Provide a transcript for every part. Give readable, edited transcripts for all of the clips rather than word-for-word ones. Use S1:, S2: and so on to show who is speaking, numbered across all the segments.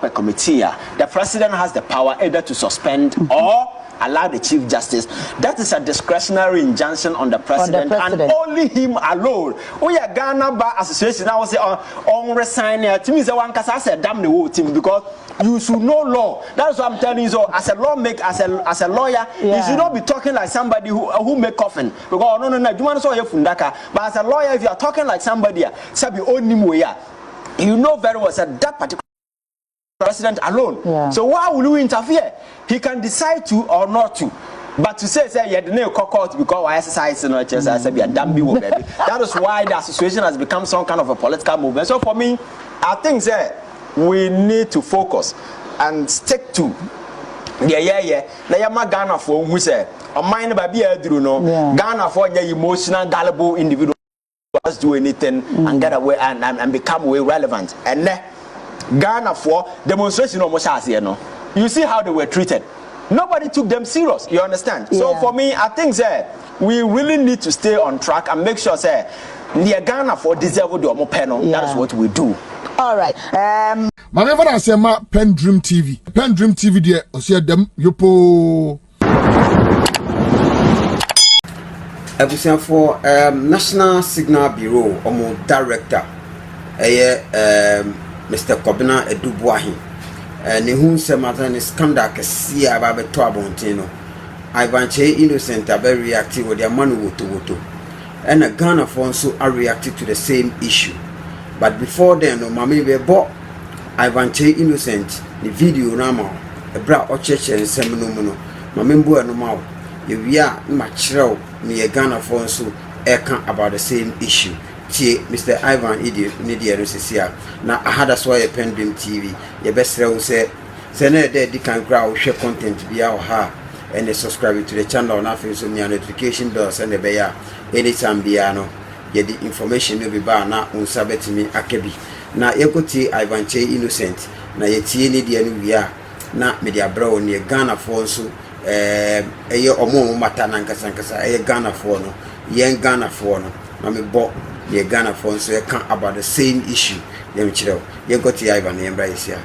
S1: a committee, the president has the power either to suspend or allow the chief justice. That is a discretionary injunction on the president, and only him alone. We are Ghana Bar Association. I was on resign to me. One case I said, damn the whole team, because you should know law. That's what I'm telling you. So as a lawmaker, as a lawyer, you should not be talking like somebody who make coffin. Because no, you want to say fundaka. But as a lawyer, if you are talking like somebody, sabi only you know very well that particular president alone. So why will you interfere? He can decide to or not to. But to say yeah, the name court because I exercise no chance I say be a damn baby. That is why the association has become some kind of a political movement. So for me, I think we need to focus and stick to na Ghana for who say on mind by be Ghana for emotional gullible individual just do anything and get away and become way relevant. And Ghana for demonstration almost as you see how they were treated. Nobody took them serious. You understand? So for me, I think we really need to stay on track and make sure near Ghana for deserve the panel. That is what we do.
S2: All right.
S3: My name is PENDREAM TV. PENDREAM TV there. I see them. Yopo.
S4: Ebusian for National Signal Bureau Omo Director Mr. Kobina Edu Boahene ne hu semata ne scandal kesi aba beto abontino Ivan Kyei innocent aba react with their man woto and a Ghana for so are reacted to the same issue. But before then no mama be bo Ivan Kyei innocent the video na ma e bra o cheche nsem no mama mbu no ma you wia ma kireo ne Ghana for so about the same issue. Mr. Ivan Idiot Nidia Russia. Now I had a sway a PENDREAM TV. Your best row said, Senator they can grow share content be our ha and subscribe to the channel nothing so near notification bells and the bear anytime biano. Get the information will be bar now on sabet me akebi. Now equity Ivan Kyei innocent. Now ye Nidia Nubia. Now media bro near Ghana for so a year or more matanankasa a Ghana for no young Ghana for no. Mami bought the Ghana for so about the same issue. You got the Ivan embrace here.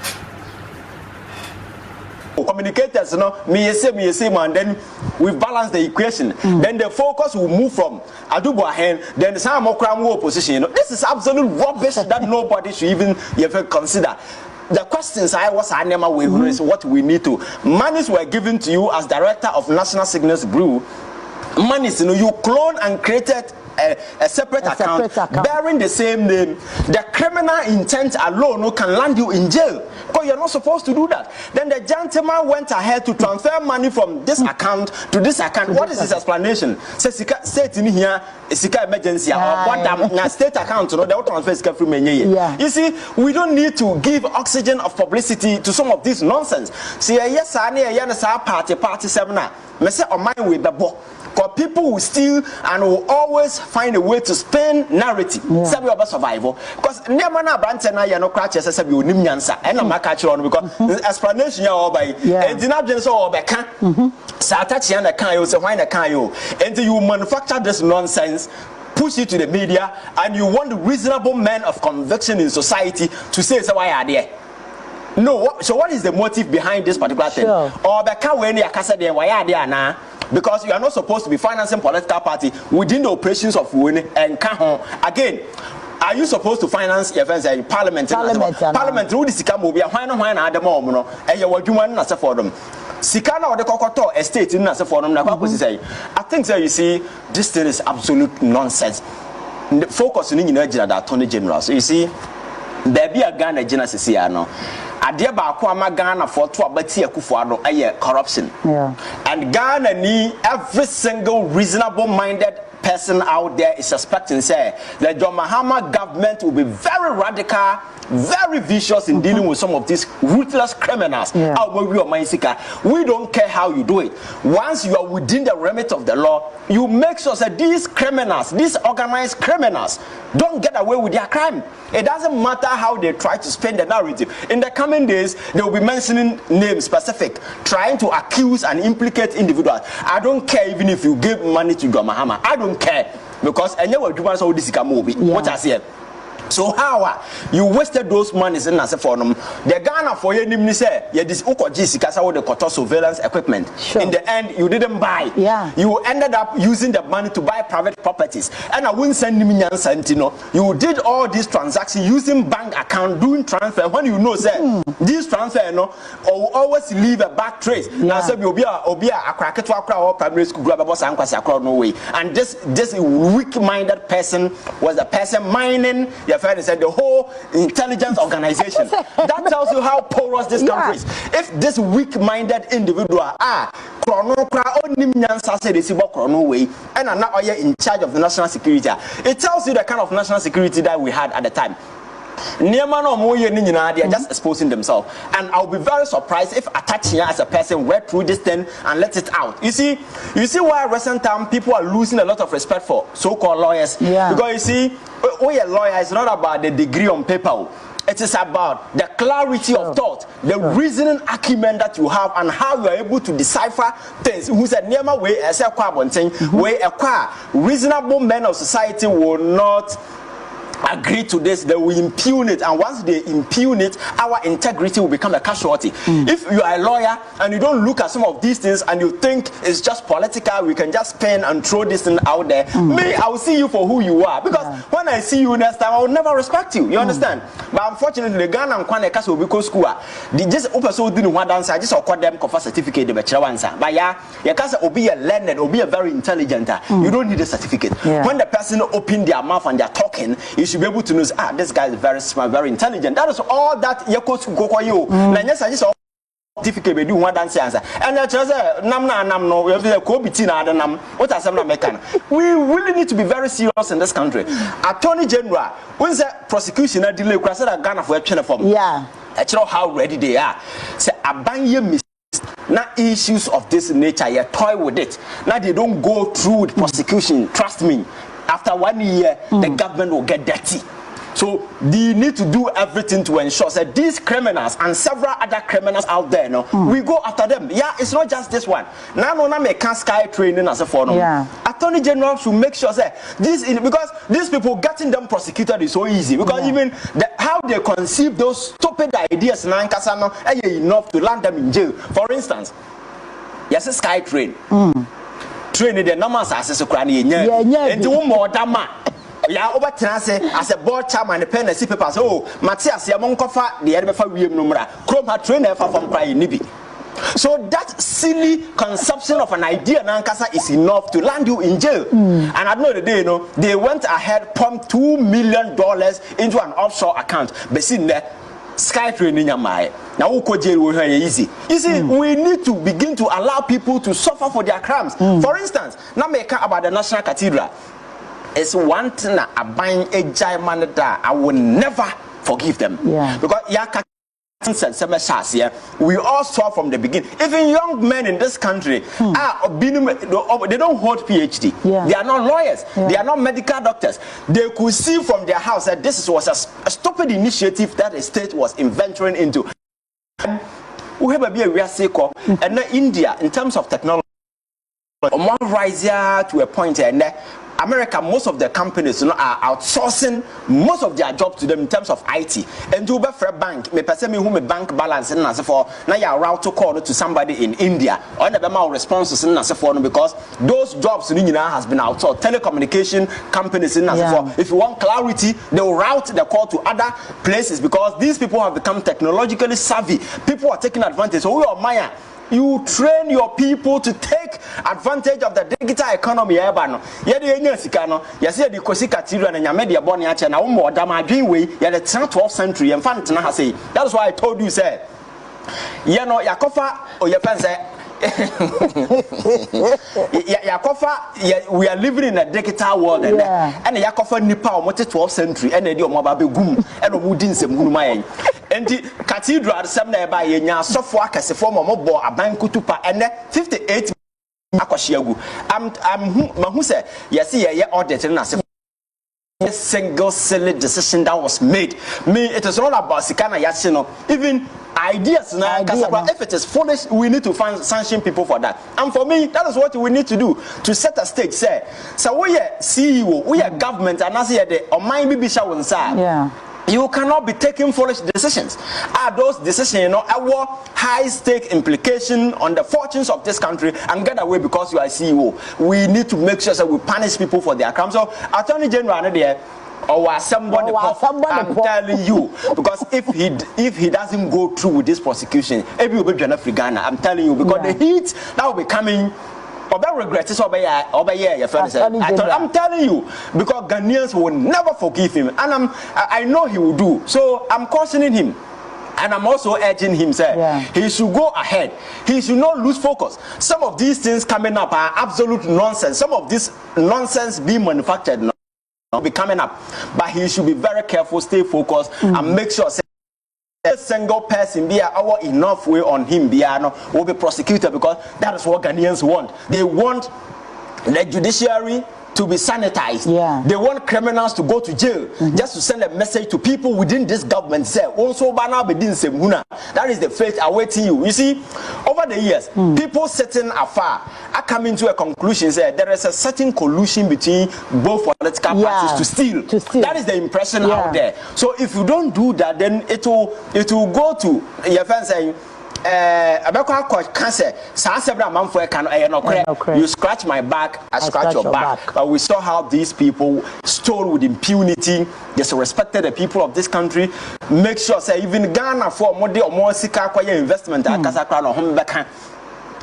S1: Communicators, me say, and then we balance the equation. Then the focus will move from Boahene, then some more crime opposition. This is absolute rubbish that nobody should even consider. The questions I was is what we need to. Monies were given to you as director of National Signals Bureau. Monies, you cloned and created a separate account bearing the same name. The criminal intent alone can land you in jail because you're not supposed to do that. Then the gentleman went ahead to transfer money from this account to this account. What is his explanation? Says state in here is emergency or what state account they will transfer from You see, we don't need to give oxygen of publicity to some of this nonsense. See, yes, I party seminar. Me say on my way the ball. Because people will steal and will always find a way to spin narrative. Sabi about survival. Because never na branch na ya no crutches sabi onim nyansa. And na catch on because explanation ya obai. And the not just all beka. Sa attach ya na kan yo say why na kan yo. And you manufacture this nonsense, push it to the media, and you want the reasonable men of conviction in society to say why are there. No, so what is the motive behind this particular thing? Or beka when ya kasa there why are there na? Because you are not supposed to be financing political party within the operations of Boahene and Kahon. Again, are you supposed to finance your friends in Parliament? Parliament, who is Sika Mobia, why not Adamo, and you were doing nothing for them. Sikana or the Kokoto estate in Nasa for them. I think that you see, this thing is absolute nonsense. Focusing in the Attorney General. So you see, there be a Ghana Genesis here no. Adia ba ko ama Ghana for to abati akufuado corruption. And Ghana need every single reasonable minded person out there is suspecting say the John Mahama government will be very radical, very vicious in dealing with some of these ruthless criminals. We don't care how you do it. Once you are within the remit of the law, you make sure that these criminals, these organized criminals, don't get away with their crime. It doesn't matter how they try to spin the narrative. In the coming days, they will be mentioning names specific, trying to accuse and implicate individuals. I don't care even if you give money to John Mahama. I don't care because I never do so this movie. What I say. So how you wasted those monies in as for them? The Ghana for your name say yeah this the Koto surveillance equipment.
S2: Sure.
S1: In the end, you didn't buy.
S2: Yeah.
S1: You ended up using the money to buy private properties. And I wouldn't send me Santino. You did all these transactions using bank account, doing transfer. When you know say this transfer always leave a back trace. Now say obia a primary school grab boss and no way. And this weak-minded person was the person mining said the whole intelligence organization. That tells you how porous this country is. If this weak-minded individual and are now in charge of the national security, it tells you the kind of national security that we had at the time. They are just exposing themselves, and I'll be very surprised if attaching as a person went through this thing and let it out. You see why recent time people are losing a lot of respect for so-called lawyers. Because you see, a lawyer is not about the degree on paper. It is about the clarity of thought, the reasoning acumen that you have, and how you are able to decipher things. Who said, "Never way as a way a reasonable men of society will not agree to this, they will impugn it, and once they impugn it, our integrity will become a casualty." If you are a lawyer and you don't look at some of these things and you think it's just political, we can just spin and throw this thing out there, me, I will see you for who you are, because when I see you next time, I will never respect you. You understand? But unfortunately, the Ghana and Kwane Kaso Biko school, they just open didn't want answer. I just call them for certificate the bachelor answer. But yeah, you can't be a learned or be a very intelligent. You don't need a certificate. When the person open their mouth and they're talking, you should be able to know, this guy is very smart, very intelligent. That is all that Yako go for you. I just certificate we do one dance answer. And I just nam no, we have the Kobitina nam. What are some American? We really need to be very serious in this country. Attorney General, when's the prosecution at delay cross that Ghana for a form?
S2: Yeah.
S1: I know how ready they are. Say abanye now issues of this nature, you toy with it. Now they don't go through with prosecution. Trust me. After 1 year, the government will get dirty. So they need to do everything to ensure that these criminals and several other criminals out there, we go after them. Yeah, it's not just this one. Now, no, make Sky training as a form. Attorney General should make sure that because these people getting them prosecuted is so easy. Because even how they conceive those stupid ideas, enough to land them in jail. For instance, yes, a Sky train. Training the numbers as a cranny, and do more dama. Yeah, over Tenase as a board chairman, the pen and see papers. Oh, Matthias, Yamon Kofa, the Edbefa William Numera, Chrome had trainer from crying Nibi. So that silly conception of an idea, Nankasa, is enough to land you in jail. And at the end of the day, they went ahead, pumped $2 million into an offshore account. But see, Sky training your mind. Now, easy. You see, we need to begin to allow people to suffer for their crimes. For instance, now make about the National Cathedral. It's one thing that I buying a giant that I will never forgive them. Because we all saw from the beginning. Even young men in this country they don't hold PhD. They are not lawyers. They are not medical doctors. They could see from their house that this was a stupid initiative that the state was venturing into. We have a and now India, in terms of technology, one rise to a point, and America, most of the companies are outsourcing most of their jobs to them in terms of IT. And to for a bank, me person me who me bank balance and as for now you route to call to somebody in India or never more responses and as for because those jobs has been outsourced. Telecommunication companies in as for if you want clarity, they will route the call to other places because these people have become technologically savvy. People are taking advantage. So we are Maya. You train your people to take advantage of the digital economy. Yes, the Kosi Cathedral and Yamedia Boniacha and more Dama Dreamway, the 12th century and Fantina has said. That's why I told you, say, Yakofa or your fans. We are living in a digital world, and Yakofa Nipa, 12th century, and the Mobabe Gum, and Woodin some Gumay. And the cathedral, some by a software as a form of mobile, a bank kutupa, and 58 Akoshiagu. I'm who said, yes, yeah, auditor, single silly decision that was made. Me, it is not about Sikana Yasino. Even ideas now, if it is foolish, we need to find sanction people for that. And for me, that is what we need to do to set a stage. Say, so we are CEO, we are government, and as the or my baby shall inside.
S2: Yeah.
S1: You cannot be taking foolish decisions. Are those decisions, you know, our high stake implication on the fortunes of this country and get away because you are CEO? We need to make sure that we punish people for their crimes. So, Attorney General, there. Or somebody, I'm telling you, because if he doesn't go through with this prosecution, every will be Ghana. I'm telling you, because the heat that will be coming. I'm telling you, because Ghanaians will never forgive him, and I know he will do. So I'm cautioning him, and I'm also urging him, he should go ahead. He should not lose focus. Some of these things coming up are absolute nonsense. Some of this nonsense being manufactured now be coming up, but he should be very careful, stay focused, and make sure. A single person be our enough way on him will be prosecuted, because that is what Ghanaians want. They want the judiciary to be sanitized. They want criminals to go to jail just to send a message to people within this government. Say, also that is the fate awaiting you. You see, over the years, people sitting afar are coming to a conclusion. Say there is a certain collusion between both political parties to steal. That is the impression out there. So if you don't do that, then it will go to your friend saying. You scratch my back, I scratch your back. But we saw how these people stole with impunity, disrespected the people of this country. Make sure, say, even Ghana for more investment.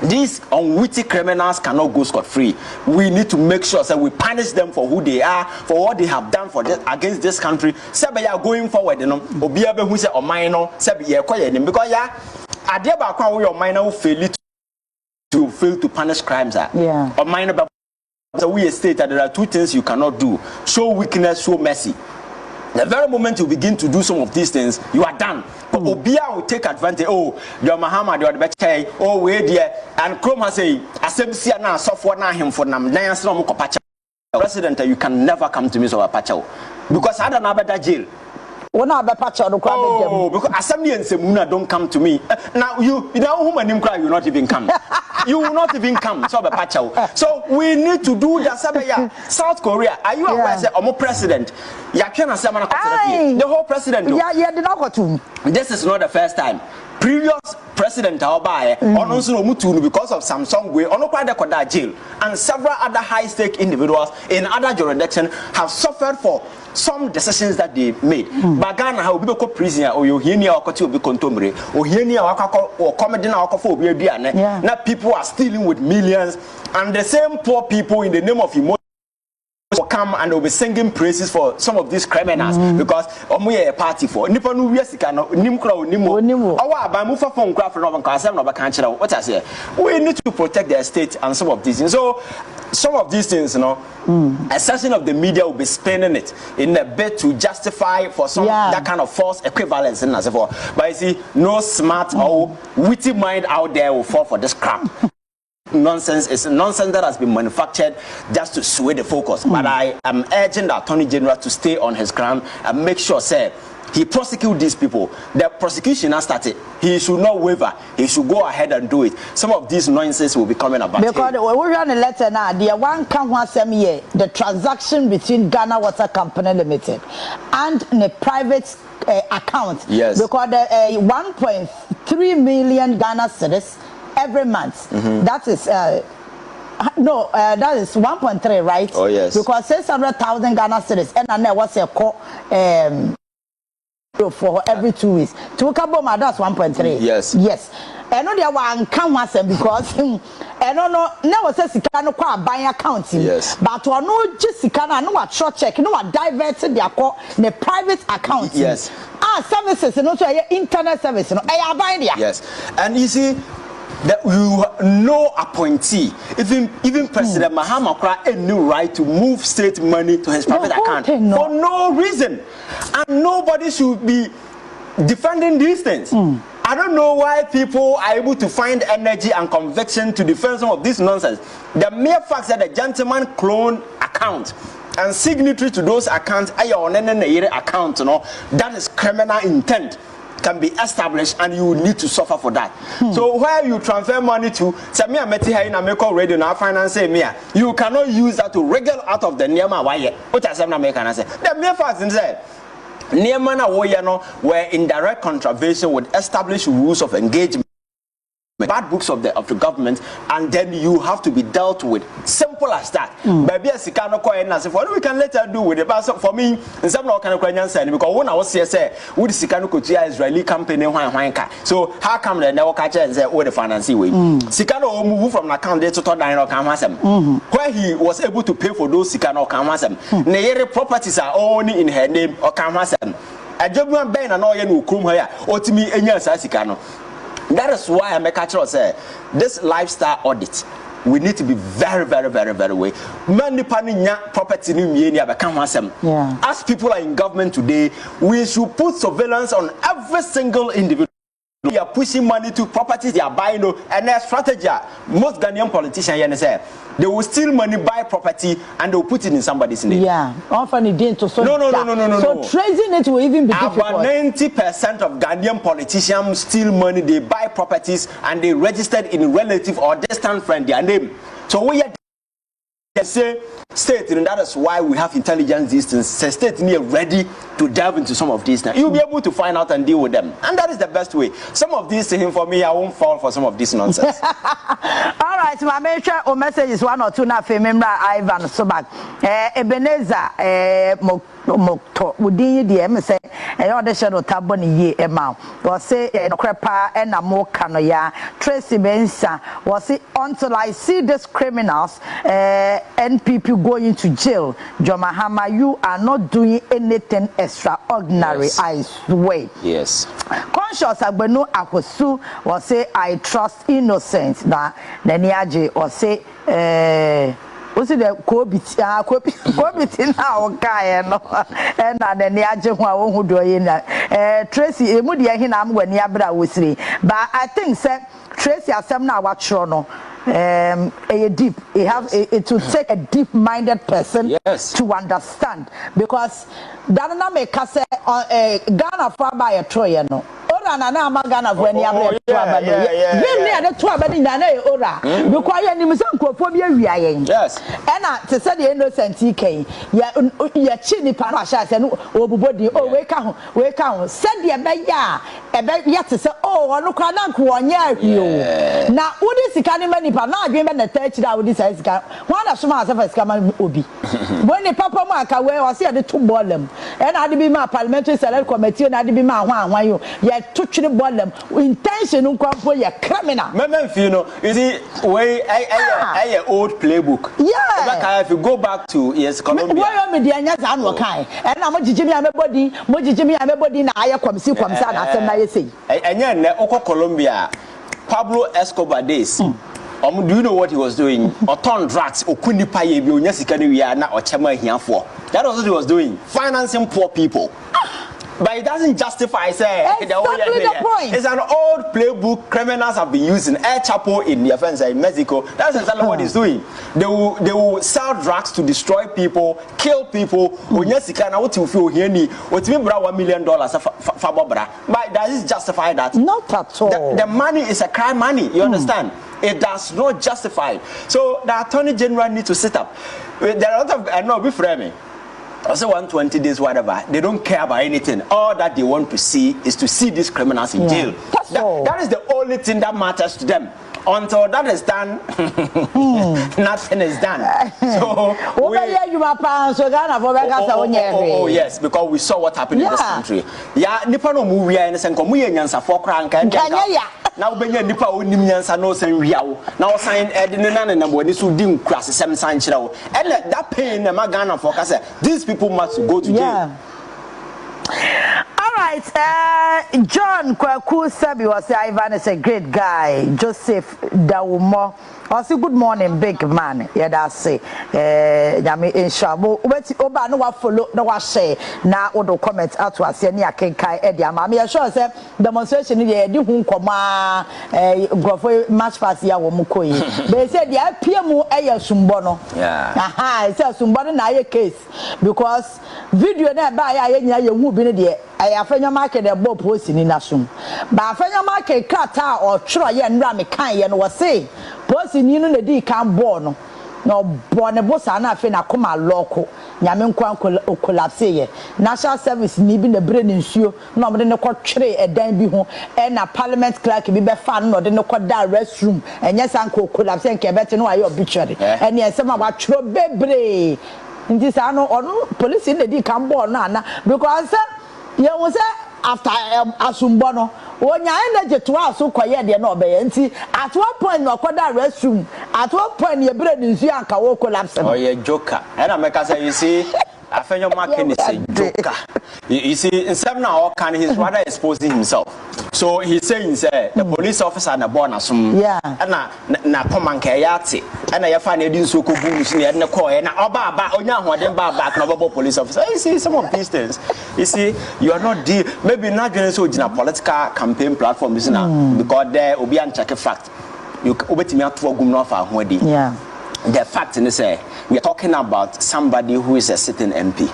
S1: These unwitting criminals cannot go scot-free. We need to make sure that we punish them for who they are, for what they have done for against this country. Say, going forward, you know, who say, or minor, say, because your minor will fail to punish crimes. Or minor, so we state that there are two things you cannot do: show weakness, show mercy. The very moment you begin to do some of these things, you are done. But Obia will take advantage. Oh, the Muhammad, the Betchay, oh, wait there. And Chrome has a assembly now, software now, him for Nam, President, you can never come to me so a pacho. Because I don't have a jail. Oh, because assembly and Semuna don't come to me. Now you know whom and him cry, you will not even come. You will not even come. So we need to do that. South Korea, are you aware that Omo president? The whole president. This is not the first time. Previous president because of Samsung way jail, and several other high stake individuals in other jurisdictions have suffered for some decisions that they made. But Ghana how people prison or you hear near or contombre or hear near or comedy now now people are stealing with millions, and the same poor people in the name of emotion will come and will be singing praises for some of these criminals because we are a party for Nippon. We need to protect their state and some of these things. So some of these things, you know, a section of the media will be spending it in a bid to justify for some that kind of false equivalence and so forth. But you see, no smart or witty mind out there will fall for this crap. Nonsense is nonsense that has been manufactured just to sway the focus. But I am urging the Attorney General to stay on his ground and make sure, say, he prosecute these people. The prosecution has started. He should not waver. He should go ahead and do it. Some of these nonsense will be coming about.
S2: Because when we run a letter now, the one come once a year, the transaction between Ghana Water Company Limited and the private account.
S1: Yes.
S2: Because 1.3 million Ghana cedis every month. That is that is 1.3, right?
S1: Oh yes.
S2: Because 600,000 Ghana cedis, and then what's a for every 2 weeks. To Kaboma, that's 1.3.
S1: Yes.
S2: Yes. And no, there one come once because and no never says you can't buy account.
S1: Yes.
S2: But to no just you can't no what short check, no what diverted their the private account.
S1: Yes.
S2: Services, and also internet service, no, I buy there.
S1: Yes. And you see that you no appointee, even President Mahama had a new right to move state money to his private account for no reason, and nobody should be defending these things. I don't know why people are able to find energy and conviction to defend some of this nonsense. The mere fact that the gentleman cloned account and signatory to those accounts account, that is criminal intent can be established, and you will need to suffer for that. So where you transfer money to, radio now finance me, you cannot use that to wriggle out of the Nema wire. What I say, the mere fact is that Nema were in direct contravention with established rules of engagement, bad books of the government, and then you have to be dealt with. Simple as that. Maybe as what we can later do with it. But for me, in some kind of question, because when I was here, say, would Sikano Kutia Israeli company so how come they never catch and say, oh, the financing way? Sikano move from an account to Kamasem, where he was able to pay for those Sikano Kamasem. Nere properties are only in her name or Kamasem. A job one Ben and all you come here, or to me, and yes, Sikano. That is why I make a choice. This lifestyle audit, we need to be very, very, very, very way. Many property as people are in government today, we should put surveillance on every single individual. They are pushing money to properties they are buying, and their strategy. Most Ghanaian politicians say they will steal money, buy property, and they will put it in somebody's name.
S2: Yeah, often it didn't. So
S1: no.
S2: So tracing it will even be difficult.
S1: About 90% of Ghanaian politicians steal money, they buy properties, and they registered in relative or distant friend their name. So we are say state, and that is why we have intelligence these things. Say state near ready to delve into some of these things. You'll be able to find out and deal with them, and that is the best way. Some of these things for me, I won't fall for some of this nonsense.
S2: All right, my major or message is one or two now. Remember Ivan Sobak, Ebenezer, Mokto, Udin, the MC, and all the shadow taboni ye amount. Was say no crepa and a more canoya. Tracy Benson was it until I see these criminals and people going to jail. Jomahama, you are not doing anything extraordinary.
S1: Yes.
S2: I swear.
S1: Yes.
S2: Conscious Agbenu Akwasu was say I trust innocent. Na Neniaje or say what's it the Kobit now guy and Neniaje who do Tracy Emudia Hinam when Yabra was but I think say Tracy Asemna Watrono deep it will take a deep-minded person to understand, because Dana make us Ghana for by a Troy no ora na na Ghana when you have to abado near the two abadi na ora because you nim some nkofo bi awia yen yes and to say the innocent ken ya chi ni pa no asha se no obubodi we ka ho said the be ya to say ono kwa na nko onye ahio na wodi sika ni mani pa na adwen be na tachi da wodi sai sika one of some asafa sika man obi when the papa mu aka we o se de to bolem and ade bi ma parliamentary select committee na ade bi ma ahwan yo ya to twere bolem intention nkwampo ya criminal
S1: you see way I old playbook if you go back to Colombia
S2: why me dey anya za no kai and na mo jijimi amebodi na aye kwamsi na asem na yesei
S1: enye ne okọ Colombia Pablo Escobar days do you know what he was doing? Oton drugs okunipa ye bi onya sika ne wi na ochema ahiafo. That was what he was doing, financing poor people. But it doesn't justify say
S2: the point.
S1: It's an old playbook criminals have been using. El Chapo in the offense in Mexico. That's exactly what he's doing. They will sell drugs to destroy people, kill people. Onyesika na what you feel here ni what me bra $1 million for bra. But does it justify that?
S2: Not at all.
S1: The money is a crime money. You understand? It does not justify it. So the Attorney General needs to sit up. There are a lot of I know be framing. Also 120 days, whatever. They don't care about anything. All that they want to see is to see these criminals in jail. That is the only thing that matters to them. Until that is done, nothing is done. So yes, because we saw what happened in this country. Nipa no movie and say nyansa for crank now benya nipa onim nyansa no san wiawo now sign edinina na boni so di nkrase sem san chirawo and that pain na Ghana for say these people must go to jail.
S2: All right, John Kwaku Sabi was say Ivan is a great guy. Joseph Dawumo. Also, good morning, big man. Yeah, that's say. Yami Inshabu. Oba no wa follow, no wa share. Na odo comment out to us. Ni akenkai Edia. Mami, I sure say demonstration ni di hun koma. Grofo match pass ya wo mukoyi. They said the PMU eye sumbono.
S1: Yeah.
S2: Aha, it's a sumbono na ye case because video na ba ya ye nya ye hu bi ne de. I afenya market the bob post ni nasum. Ba afenya market kata or tro ye nra me kan ye no wo say. Post ni no na di kan ball no. No born boss na afi na koma loko. Nyame nkwan collapse ye. National service ni bi na bre nsuo na omde ne ko twere edan bi ho e na parliament clerk bi be fa no de ne ko da restroom. Enye sanko collapse nke bete no ayo obituary. Ene ensema wa twero bebre. Nti sa no onu police na di kan ball na because you was after asumbono onya energy to aso koye de na obeye nti at one point no koda restroom at one point ye bread nsu anka wo collapse
S1: oh yeah joker and I make us say you see Afenyo Markin is a joker. You see, in some now, he's rather exposing himself. So he's saying, the police officer and a bonus,
S2: yeah,
S1: and na command kayati, and I find it in so good news near the core, and Oba, Onya, who then back, no police officer. You see, some of these things, you see, you are not maybe not doing so in a political campaign platform, because there will be unchecked fact. You obey me out for Gumnofa,
S2: yeah.
S1: The fact is, we are talking about somebody who is a sitting MP,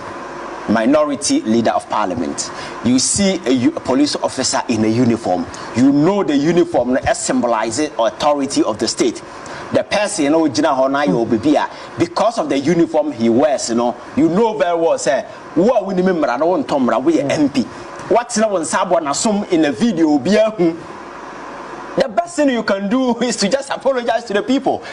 S1: minority leader of parliament. You see a police officer in a uniform. You know the uniform symbolizes authority of the state. The person, because of the uniform he wears, you know very well, say, we are MP. What's now on Sabon assume in a video, the best thing you can do is to just apologize to the people.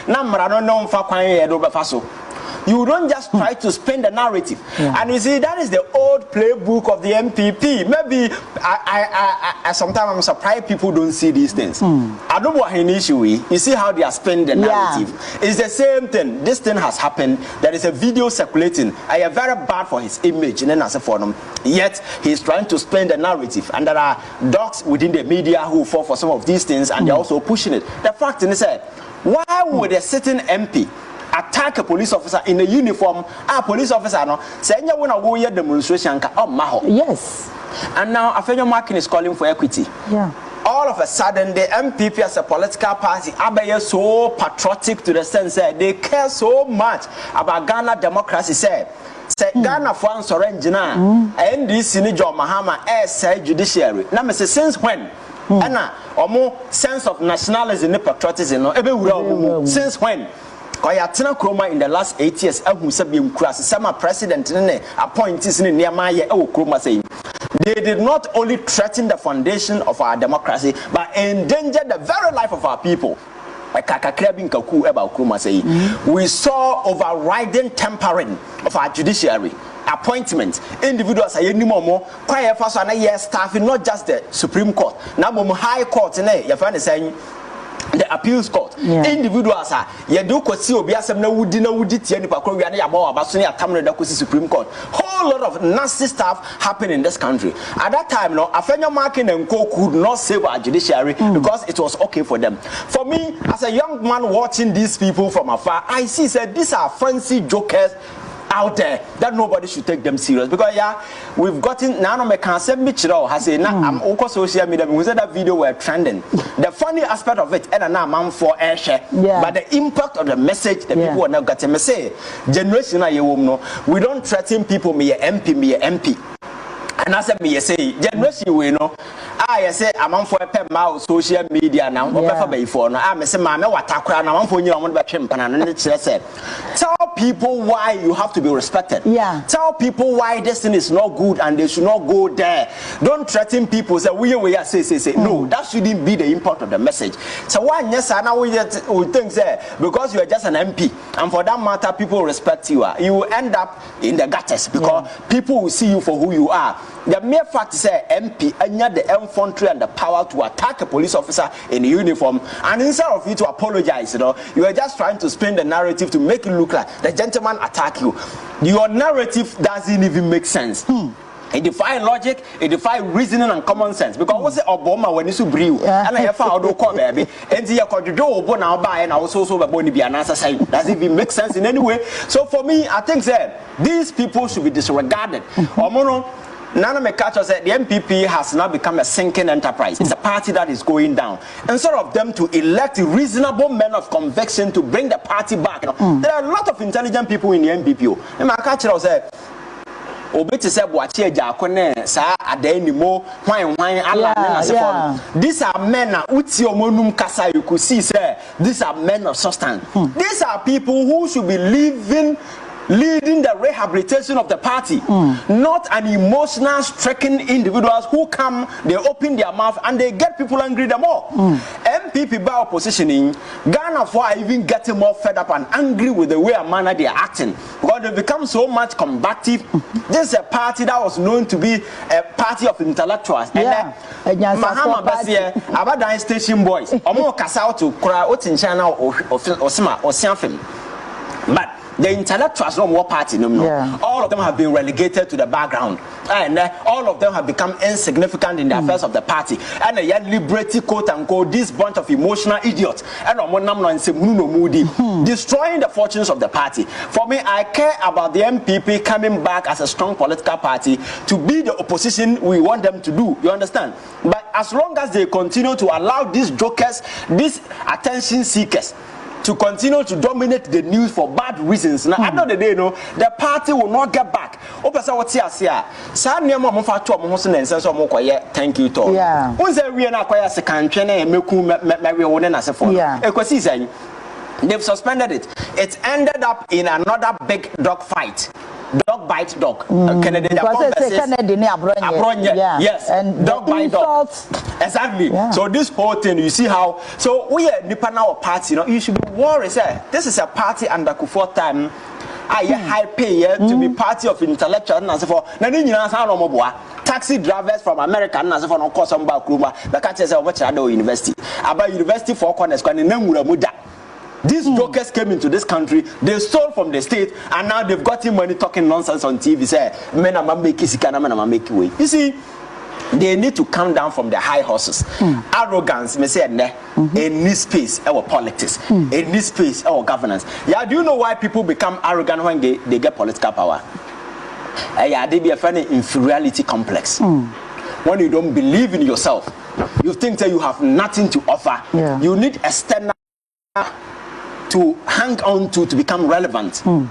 S1: You don't just try to spin the narrative. Yeah. And you see, that is the old playbook of the MPP. Maybe I sometimes I'm surprised people don't see these things. I don't want an issue. You see how they are spinning the narrative. Yeah. It's the same thing. This thing has happened. There is a video circulating. I am very bad for his image and then as a forum. Yet he's trying to spin the narrative. And there are dogs within the media who fall for some of these things and they're also pushing it. The fact is that why would a sitting MP attack a police officer in a uniform? A police officer no say nya wona go ye demonstration ka o ma ho.
S2: Yes.
S1: And now Afenyo Markin is calling for equity.
S2: Yeah.
S1: All of a sudden the MPP as a political party are so patriotic to the sense that they care so much about Ghana democracy. Say Ghana for Sorengina NDC ni John Mahama say judiciary. Now me say since when? And now sense of nationalism and patriotism since when? Koyatina Kroma in the last 8 years, who said being cross, some president appointees in Niamaya, Kroma saying they did not only threaten the foundation of our democracy, but endanger the very life of our people. We saw overriding tampering of our judiciary. Appointment individuals are any more quiet for staff, not just the Supreme Court, now High Court, your friend is saying. The appeals court, individuals are do see obiasem na wudi tie nipa kro wi ya bawa baso ne atam na kosi Supreme Court. Whole lot of nasty stuff happen in this country. At that time, Afenyo Markin and Co could not save our judiciary because it was okay for them. For me, as a young man watching these people from afar, I see said these are fancy jokers out there that nobody should take them serious because we've gotten now me can say Michiro has say now I'm on social media because that video were trending. The funny aspect of it and now man for air share but the impact of the message the people are now getting me say generation we don't threaten people me a MP and I said me say generation we know I say I'm for a my social media now before now I say mama watakra now I'm for you tell people why you have to be respected. Tell people why this thing is not good and they should not go there. Don't threaten people say say no, that shouldn't be the impact of the message. So why yes I now we think say because you are just an MP and for that matter people respect you you will end up in the gutters because people will see you for who you are. The mere fact is MP and yet the infantry and the power to attack a police officer in a uniform and instead of you to apologize, you are just trying to spin the narrative to make it look like the gentleman attack you. Your narrative doesn't even make sense. It defies logic, it defies reasoning and common sense. Because what's it Obama when you brew? And I have found out baby. And the Kojo now buy and also so boni be an answer saying does it even make sense in any way? So for me, I think that these people should be disregarded. Omono Nana Mekacho said the MPP has now become a sinking enterprise. It's a party that is going down. Instead of them to elect reasonable men of conviction to bring the party back, there are a lot of intelligent people in the MPP. And Mekacho said, Obeti se Boahene Jakone sa adenimo hwan ala. These are men na uti omonum kasa you could see say these are men of substance. These are people who should be leading the rehabilitation of the party, not an emotional stricken individuals who come, they open their mouth and they get people angry the more. MPP by oppositioning, Ghana for are even getting more fed up and angry with the way and manner they are acting because they become so much combative. This is a party that was known to be a party of intellectuals. Mahama Basie, Abadan station boys, Omo Kasao to Kura Otinchana or Osima or Sianfim. But the intellectuals no more party no. All of them have been relegated to the background, and all of them have become insignificant in the affairs of the party. And they liberty quote unquote this bunch of emotional idiots and destroying the fortunes of the party. For me, I care about the MPP coming back as a strong political party to be the opposition we want them to do. You understand? But as long as they continue to allow these jokers, these attention seekers, to continue to dominate the news for bad reasons. Now, at the end of the day, the party will not get back. Thank you, Tom. They've suspended it. It ended up in another big dog fight. Dog bite dog. Yes, and dog bite dog. Exactly. So this whole thing, you see how. So we are Nipa now party. You should be worried. This is a party under Kufuor time. I high pay to be party of intellectuals and so forth. Taxi drivers from America and so forth. No cost some back room. The catches of which university. About university for corners. These jokers came into this country, they stole from the state, and now they've gotten money talking nonsense on TV. Say, you see, they need to come down from the high horses. Arrogance, me say, in this space, our politics, in this space, our governance. Yeah, do you know why people become arrogant when they get political power? Yeah, they be a funny inferiority complex. When you don't believe in yourself, you think that you have nothing to offer. You need external to hang on to become relevant. And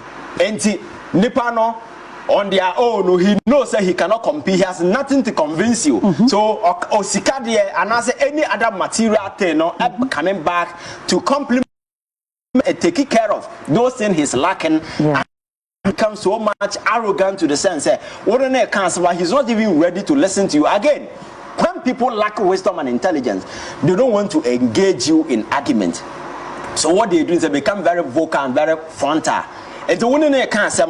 S1: Nipano on their own, he knows that he cannot compete. He has nothing to convince you. So Osikadie and as any other material thing coming back to complement and take care of those things he's lacking. And becomes so much arrogant to the sense that he's not even ready to listen to you again. When people lack wisdom and intelligence, they don't want to engage you in argument. So what they do is they become very vocal and very frontal. And the one in can't say,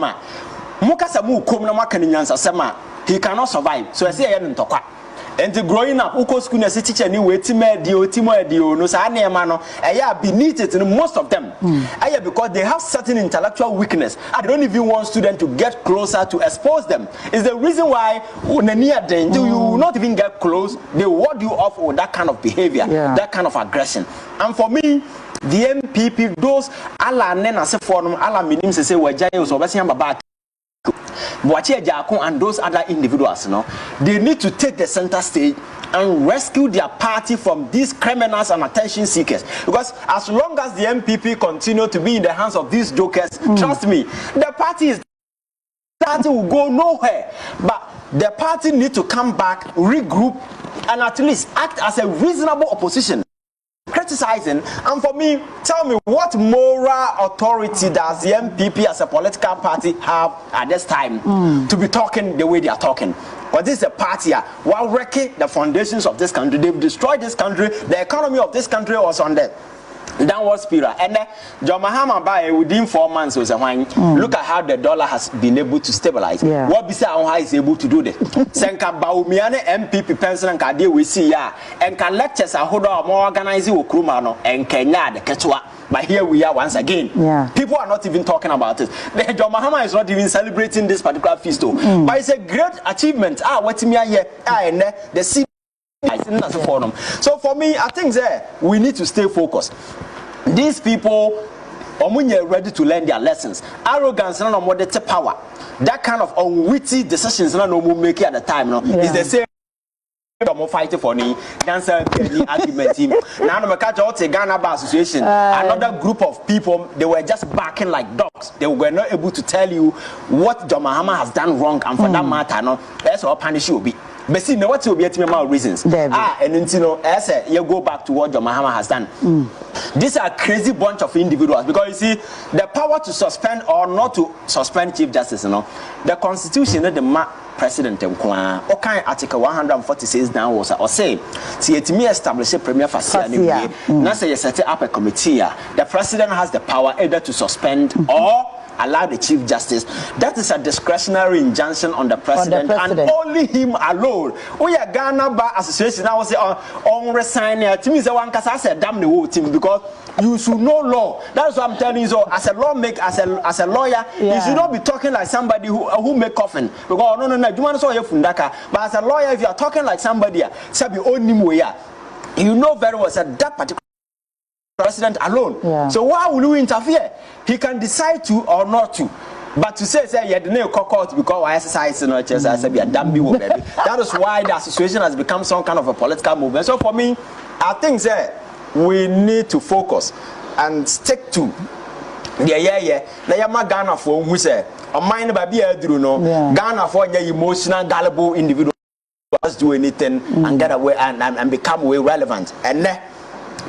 S1: he cannot survive. So I say, and the growing up, Uko school as a teacher, new Timo, no Sanemano, I beneath it in most of them. Because they have certain intellectual weakness. I don't even want students to get closer to expose them. It's the reason why when near them, you will not even get close, they ward you off with that kind of behavior, that kind of aggression. And for me, the MPP, those ala nena se forum, ala minim se wajayo so basi yamba Boahene Jakone and those other individuals, they need to take the center stage and rescue their party from these criminals and attention seekers. Because as long as the MPP continue to be in the hands of these jokers, trust me, the party will go nowhere. But the party need to come back, regroup, and at least act as a reasonable opposition. Criticizing, and for me, tell me what moral authority does the MPP as a political party have at this time to be talking the way they are talking? But this is a party while wrecking the foundations of this country. They've destroyed this country. The economy of this country was on the downward spiral. And John Mahama by within 4 months was a wine. Look at how the dollar has been able to stabilize. What Bisa how is able to do that? Senka Baumiane MPP pencil and Kadi we see and can lectures a hold more organizing Ukrumano and Kenya the Ketua. But here we are once again.
S2: Yeah.
S1: People are not even talking about it. The John Mahama is not even celebrating this particular feast, though. But it's a great achievement. What me here? And the city. So for me, I think that we need to stay focused. These people are ready to learn their lessons. Arrogance and no power. That kind of unwitty decisions no more make at the time. No, is the same. Fighting for any dancer any argument team. Now no catch out the Ghana Bar Association. Another group of people, they were just barking like dogs. They were not able to tell you what John Mahama has done wrong, and for that matter, no, that's what punish you be. But see, now what will be a reasons? And you know, as you go back to what John Mahama has done. These are a crazy bunch of individuals because you see, the power to suspend or not to suspend Chief Justice, you know, the Constitution, the President, okay, Article 146 down was or say, see, it may establish a premier facility. Now say you set up a committee. The President has the power either to suspend or allow the Chief Justice. That is a discretionary injunction on the President, and only him alone. We are Ghana Bar Association. I was say on resign. To me, the one case I said damn the whole team because you should know law. That's what I'm telling you. So as a lawmaker, as a lawyer, you should not be talking like somebody who make coffin. Because no, you want to say fundaka. But as a lawyer, if you are talking like somebody, say only way, you know very well that particular President alone. So why will you interfere? He can decide to or not to. But to say you had no court because I exercise no chance I said be a damn baby. That is why the association has become some kind of a political movement. So for me, I think that we need to focus and stick to the na yama Ghana for who say a mind by be a no Ghana for the emotional gullible individual do anything and get away and become way relevant. And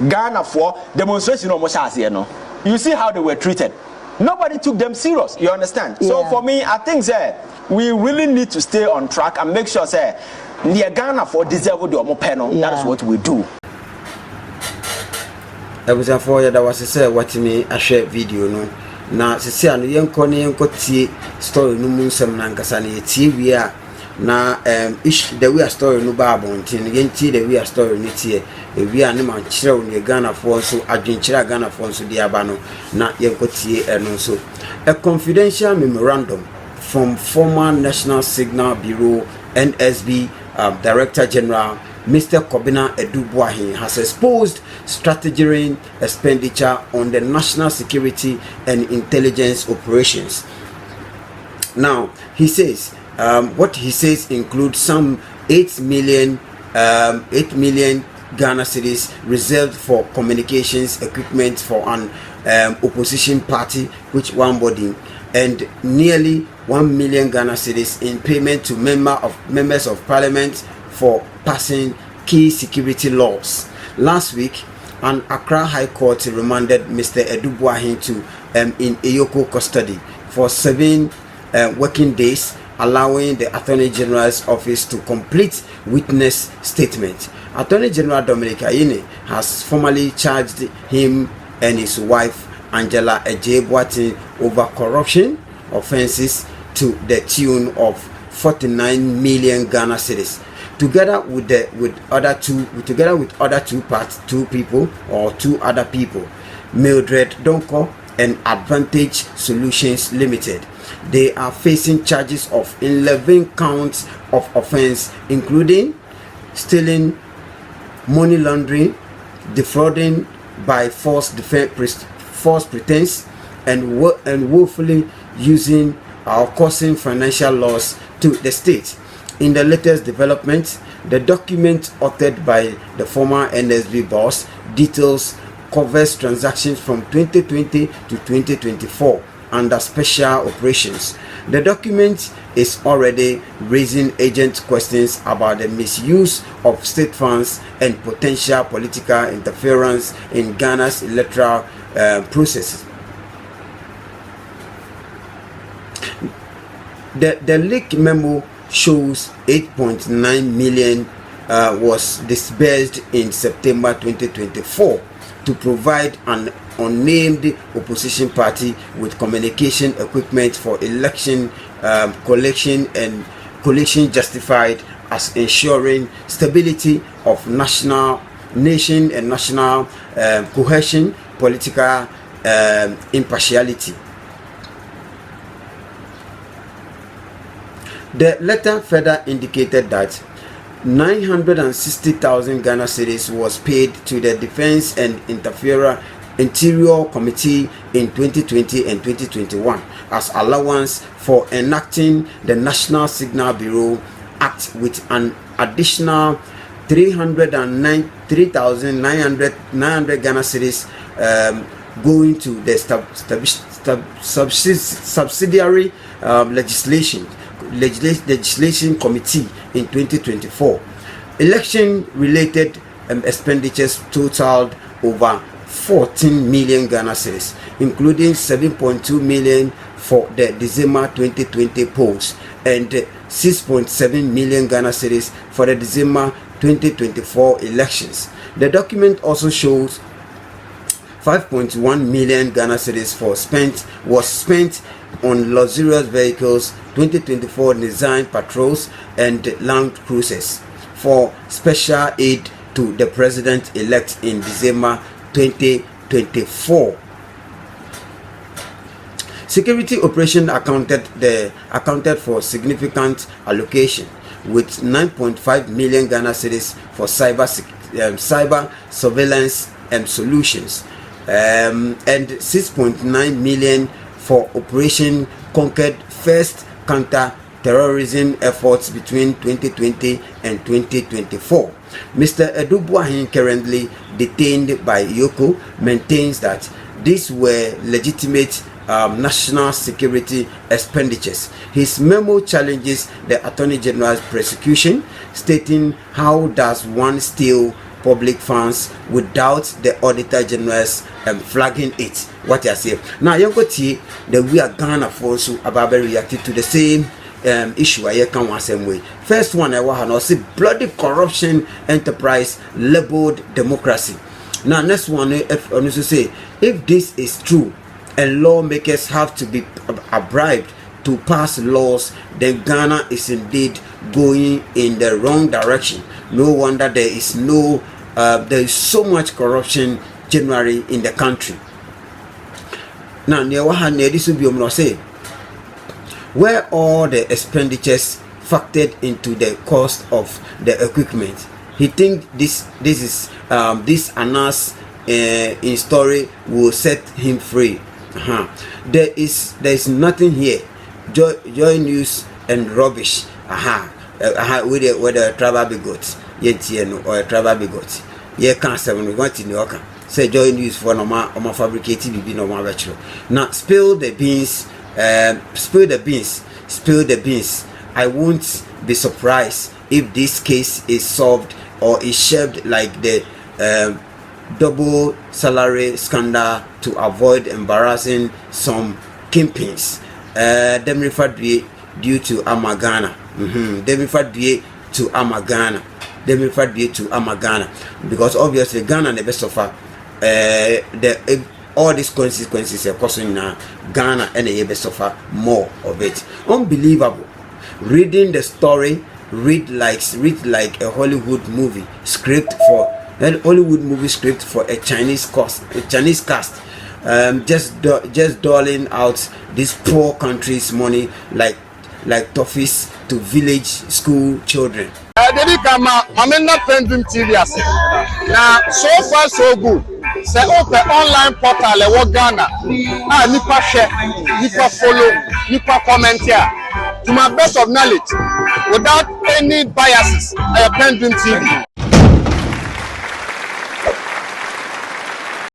S1: Ghana for demonstration almost as you know. You see how they were treated. Nobody took them serious. You understand? So for me, I think that we really need to stay on track and make sure say near Ghana for deserve the omo panel. That is what we do.
S4: I was a 4 year that was say what me a share video no. Na se say anu yenko ne yenko tie story no mu nsem na nkasa na TV a na the way a story no ba abontin yenti the way a story ni tie we are no man kire on Ghana for so adwenkyira Ghana for so dia ba no na yenko tie eno so a confidential memorandum from former National Signal Bureau NSB Director General Mr. Kobina Boahene has exposed strategic expenditure on the national security and intelligence operations. Now, he says, what he says includes some 8 million Ghana cedis reserved for communications equipment for an opposition party, which one body, and nearly 1 million Ghana cedis in payment to members of parliament for passing key security laws. Last week, an Accra High Court remanded Mr. Boahene to in Eyoko custody for 7 working days, allowing the Attorney General's office to complete witness statement. Attorney General Dominic Ayine has formally charged him and his wife Angela Boahene over corruption offenses to the tune of 49 million Ghana cedis. Together with other two other people, Mildred Donko and Advantage Solutions Limited. They are facing charges of 11 counts of offense, including stealing, money laundering, defrauding by false pretense, and willfully using or causing financial loss to the state. In the latest development, the document authored by the former NSB boss details covers transactions from 2020 to 2024 under special operations. The document is already raising urgent questions about the misuse of state funds and potential political interference in Ghana's electoral processes. The leaked memo shows 8.9 million was disbursed in September 2024 to provide an unnamed opposition party with communication equipment for election collection justified as ensuring stability of national nation and national cohesion, political impartiality. The letter further indicated that 960,000 Ghana cedis was paid to the Defense and Interior Committee in 2020 and 2021 as allowance for enacting the National Signal Bureau Act, with an additional 309,900 Ghana cedis going to the subsidiary legislation committee in 2024. Election-related expenditures totaled over 14 million Ghana cedis, including 7.2 million for the December 2020 polls and 6.7 million Ghana cedis for the December 2024 elections. The document also shows 5.1 million Ghana cedis was spent on luxurious vehicles, 2024 Nissan patrols and Land Cruisers for special aid to the president-elect in December 2024. Security operation accounted for significant allocation, with 9.5 million Ghana cedis for cyber surveillance solutions, and 6.9 million for Operation Conquered first counter-terrorism efforts between 2020 and 2024. Mr. Boahene, currently detained by Yoko, maintains that these were legitimate national security expenditures. His memo challenges the Attorney General's prosecution, stating, "How does one steal public funds without the Auditor General's flagging it?" What I say. Now you go to the we are Ghana for so about reacted to the same issue I can one same way. First one I want to bloody corruption enterprise labeled democracy. Now next one, if honestly say, if this is true and lawmakers have to be bribed to pass laws, then Ghana is indeed going in the wrong direction. No wonder there is so much corruption generally in the country. Now, this will be say where all the expenditures factored into the cost of the equipment. He think this Anas in story will set him free. There is nothing here. Joy news and rubbish. With the travel bigot. Yet or a travel bigot. Ye can't say when we want in York. Say joy news for no fabricated be no bachelor. Now spill the beans. Spill the beans. I won't be surprised if this case is solved or is shelved like the double salary scandal to avoid embarrassing some kingpins. Them referred due to Amagana. Them referred to Amagana. Them referred to Amagana because obviously Ghana never suffer all these consequences are causing Ghana and the never suffer more of it. Unbelievable. Reading the story, read like a Hollywood movie script for a Chinese cast. Just doling out this poor country's money like toffees to village school children.
S3: Debi kama amena PENDREAM TV ase. Now so far so good. Say open online portal e wo Ghana. Nipa share, nipa follow, nipa comment here. To my best of knowledge, without any biases, PENDREAM TV.